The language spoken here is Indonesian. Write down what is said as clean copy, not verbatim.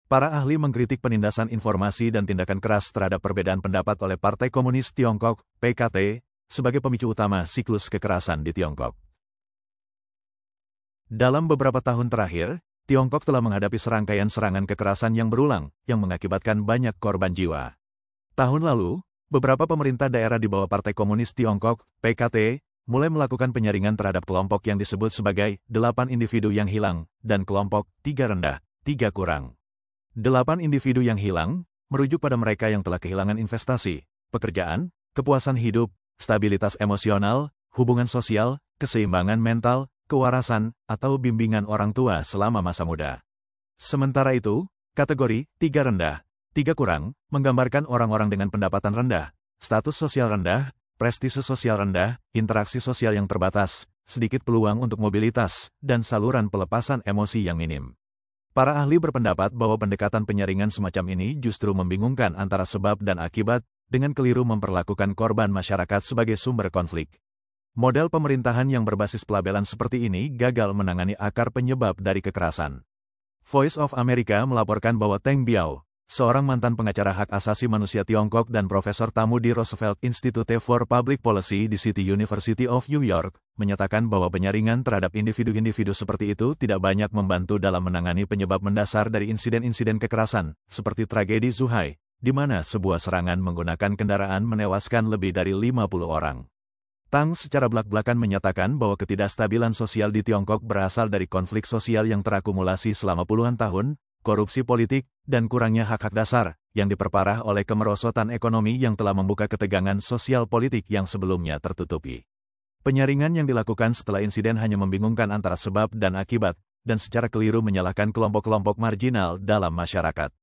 Para ahli mengkritik penindasan informasi dan tindakan keras terhadap perbedaan pendapat oleh Partai Komunis Tiongkok, PKT, sebagai pemicu utama siklus kekerasan di Tiongkok. Dalam beberapa tahun terakhir, Tiongkok telah menghadapi serangkaian serangan kekerasan yang berulang, yang mengakibatkan banyak korban jiwa. Tahun lalu, beberapa pemerintah daerah di bawah Partai Komunis Tiongkok, PKT, mulai melakukan penyaringan terhadap kelompok yang disebut sebagai 8 individu yang hilang, dan kelompok 3 rendah, 3 kurang. 8 individu yang hilang, merujuk pada mereka yang telah kehilangan investasi, pekerjaan, kepuasan hidup, stabilitas emosional, hubungan sosial, keseimbangan mental, kewarasan, atau bimbingan orang tua selama masa muda. Sementara itu, kategori 3 rendah, 3 kurang, menggambarkan orang-orang dengan pendapatan rendah, status sosial rendah, prestise sosial rendah, interaksi sosial yang terbatas, sedikit peluang untuk mobilitas, dan saluran pelepasan emosi yang minim. Para ahli berpendapat bahwa pendekatan penyaringan semacam ini justru membingungkan antara sebab dan akibat, dengan keliru memperlakukan korban masyarakat sebagai sumber konflik. Model pemerintahan yang berbasis pelabelan seperti ini gagal menangani akar penyebab dari kekerasan. Voice of America melaporkan bahwa Teng Biao, seorang mantan pengacara hak asasi manusia Tiongkok dan profesor tamu di Roosevelt Institute for Public Policy di City University of New York, menyatakan bahwa penyaringan terhadap individu-individu seperti itu tidak banyak membantu dalam menangani penyebab mendasar dari insiden-insiden kekerasan, seperti tragedi Zhuhai, di mana sebuah serangan menggunakan kendaraan menewaskan lebih dari 50 orang. Tang secara belak-belakan menyatakan bahwa ketidakstabilan sosial di Tiongkok berasal dari konflik sosial yang terakumulasi selama puluhan tahun, korupsi politik, dan kurangnya hak-hak dasar, yang diperparah oleh kemerosotan ekonomi yang telah membuka ketegangan sosial politik yang sebelumnya tertutupi. Penyaringan yang dilakukan setelah insiden hanya membingungkan antara sebab dan akibat, dan secara keliru menyalahkan kelompok-kelompok marginal dalam masyarakat.